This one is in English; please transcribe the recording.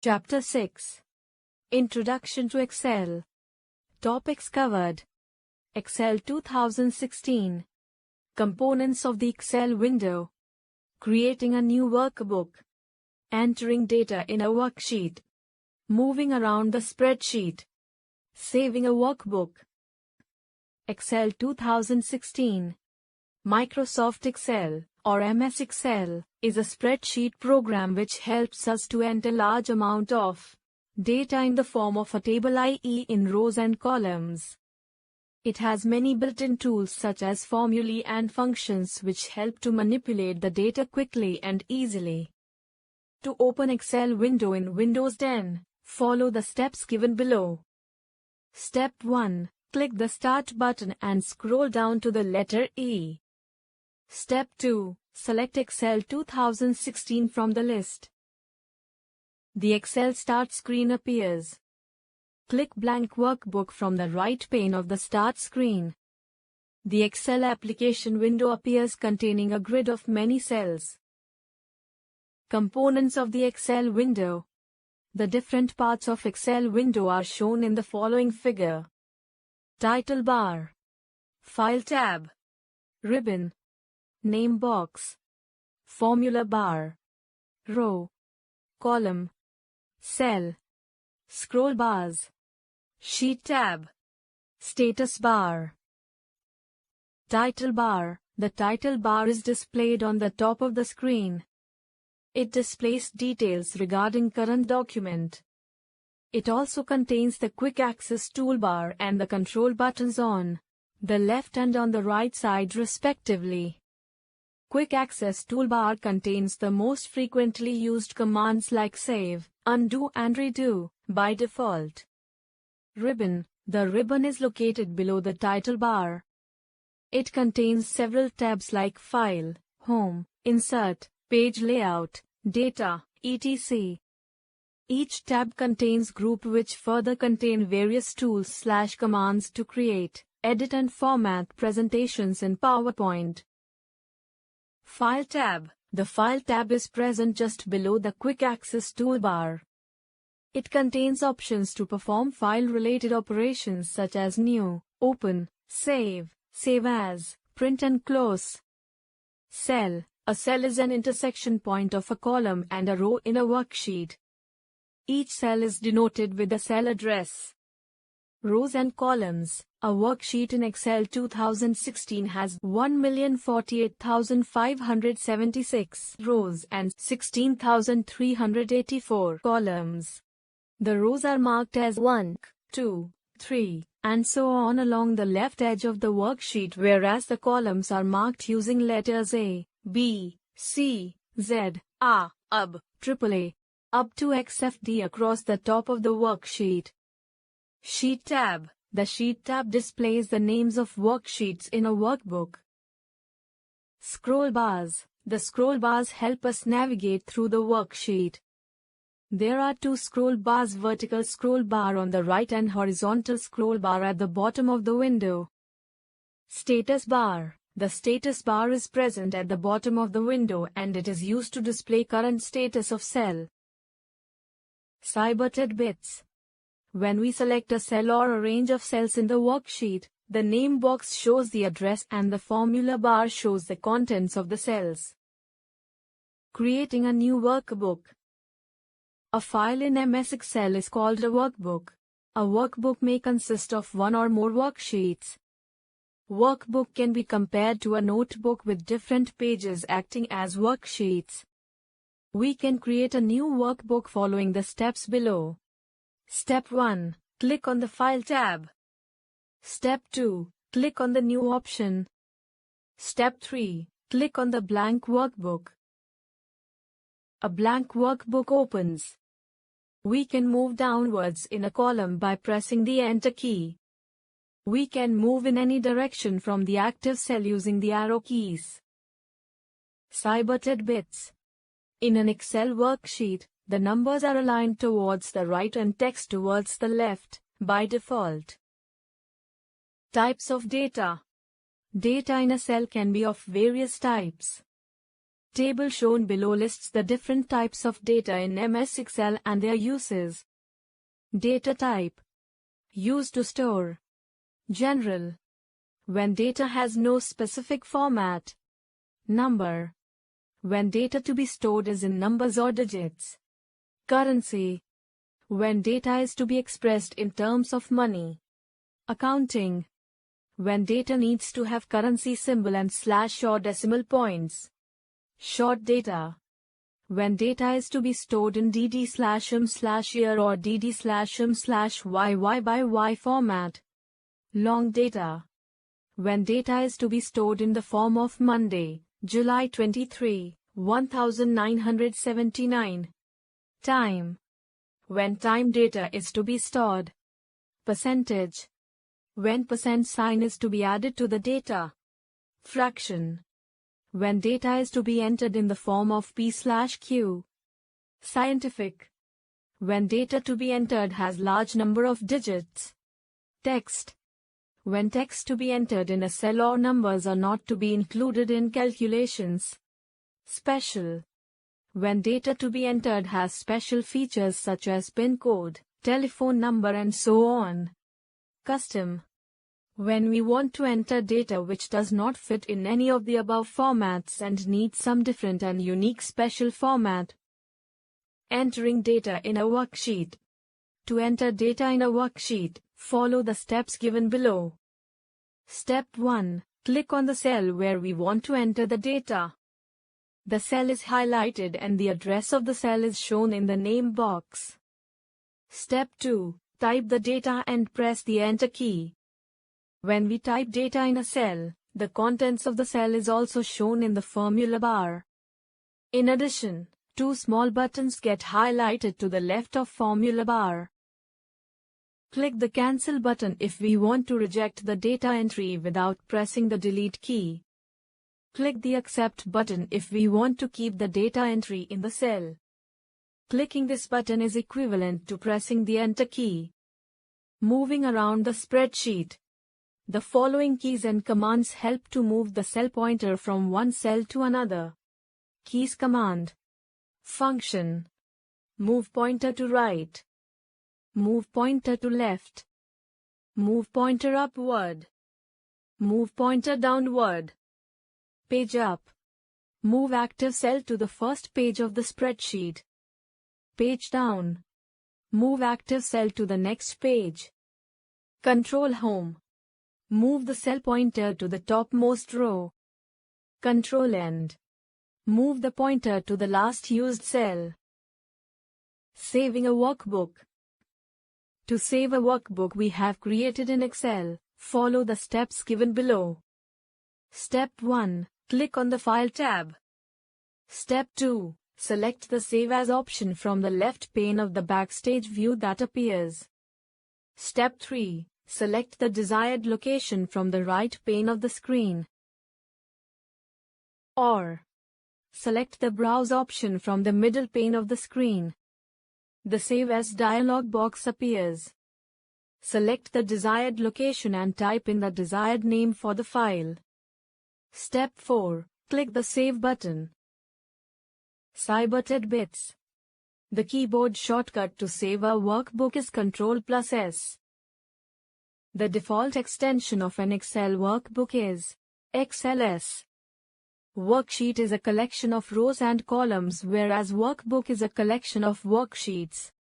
Chapter 6. Introduction to Excel. Topics covered. Excel 2016. Components of the Excel window. Creating a new workbook. Entering data in a worksheet. Moving around the spreadsheet. Saving a workbook. Excel 2016. Microsoft Excel, or MS Excel, is a spreadsheet program which helps us to enter large amount of data in the form of a table, i.e. in rows and columns. It has many built-in tools such as formulae and functions which help to manipulate the data quickly and easily. To open Excel window in Windows 10, follow the steps given below. Step 1. Click the Start button and scroll down to the letter E. Step 2. Select Excel 2016 from the list. The Excel Start screen appears. Click Blank Workbook from the right pane of the Start screen. The Excel application window appears containing a grid of many cells. Components of the Excel window. The different parts of Excel window are shown in the following figure. Title bar, File tab, ribbon, name box, formula bar, row, column, cell, scroll bars, sheet tab, status bar. Title bar. The title bar is displayed on the top of the screen. It displays details regarding current document. It also contains the quick access toolbar and the control buttons on the left and on the right side respectively. Quick access toolbar contains the most frequently used commands like save, undo and redo by default. Ribbon. The ribbon is located below the title bar. It contains several tabs like File, Home, Insert, Page Layout, Data, etc. Each tab contains group which further contain various tools/commands to create, edit and format presentations in PowerPoint. File tab. The File tab is present just below the Quick Access toolbar. It contains options to perform file-related operations such as New, Open, Save, Save As, Print and Close. Cell. A cell is an intersection point of a column and a row in a worksheet. Each cell is denoted with a cell address. Rows and columns. A worksheet in Excel 2016 has 1,048,576 rows and 16,384 columns. The rows are marked as 1, 2, 3, and so on along the left edge of the worksheet, whereas the columns are marked using letters A, B, C, Z, A, UB, AAA, up to XFD across the top of the worksheet. Sheet tab. The Sheet tab displays the names of worksheets in a workbook. Scroll bars. The scroll bars help us navigate through the worksheet. There are two scroll bars: vertical scroll bar on the right and horizontal scroll bar at the bottom of the window. Status bar. The status bar is present at the bottom of the window and it is used to display current status of cell. Cyber tidbits. When we select a cell or a range of cells in the worksheet, the name box shows the address and the formula bar shows the contents of the cells. Creating a new workbook. A file in MS Excel is called a workbook. A workbook may consist of one or more worksheets. Workbook can be compared to a notebook with different pages acting as worksheets. We can create a new workbook following the steps below. Step 1. Click on the File tab. Step 2. Click on the New option. Step 3. Click on the Blank Workbook. A blank workbook opens. We can move downwards in a column by pressing the Enter key. We can move in any direction from the active cell using the arrow keys. Cyber tidbits. In an Excel worksheet, the numbers are aligned towards the right and text towards the left, by default. Types of data. Data in a cell can be of various types. Table shown below lists the different types of data in MS Excel and their uses. Data type. Used to store. General. When data has no specific format. Number. When data to be stored is in numbers or digits. Currency. When data is to be expressed in terms of money. Accounting. When data needs to have currency symbol and slash or decimal points. Short data. When data is to be stored in dd/m/year or dd/m/yy/y format. Long data. When data is to be stored in the form of Monday, July 23, 1979. Time. When time data is to be stored. Percentage. When percent sign is to be added to the data. Fraction. When data is to be entered in the form of p/q. Scientific. When data to be entered has large number of digits. Text. When text to be entered in a cell or numbers are not to be included in calculations. Special. When data to be entered has special features such as PIN code, telephone number and so on. Custom. When we want to enter data which does not fit in any of the above formats and needs some different and unique special format. Entering data in a worksheet. To enter data in a worksheet, follow the steps given below. Step 1. Click on the cell where we want to enter the data. The cell is highlighted and the address of the cell is shown in the name box. Step 2. Type the data and press the Enter key. When we type data in a cell, the contents of the cell is also shown in the formula bar. In addition, two small buttons get highlighted to the left of formula bar. Click the Cancel button if we want to reject the data entry without pressing the Delete key. Click the Accept button if we want to keep the data entry in the cell. Clicking this button is equivalent to pressing the Enter key. Moving around the spreadsheet. The following keys and commands help to move the cell pointer from one cell to another. Keys command. Function. Move pointer to right. Move pointer to left. Move pointer upward. Move pointer downward. Page up. Move active cell to the first page of the spreadsheet. Page down. Move active cell to the next page. Control Home. Move the cell pointer to the topmost row. Control End. Move the pointer to the last used cell. Saving a workbook. To save a workbook we have created in Excel, follow the steps given below. Step 1. Click on the File tab. Step 2. Select the Save As option from the left pane of the Backstage view that appears. Step 3. Select the desired location from the right pane of the screen. Or select the Browse option from the middle pane of the screen. The Save As dialog box appears. Select the desired location and type in the desired name for the file. Step 4. Click the Save button. Cyber Tidbits. The keyboard shortcut to save a workbook is Ctrl+S. The default extension of an Excel workbook is XLS. Worksheet is a collection of rows and columns, whereas workbook is a collection of worksheets.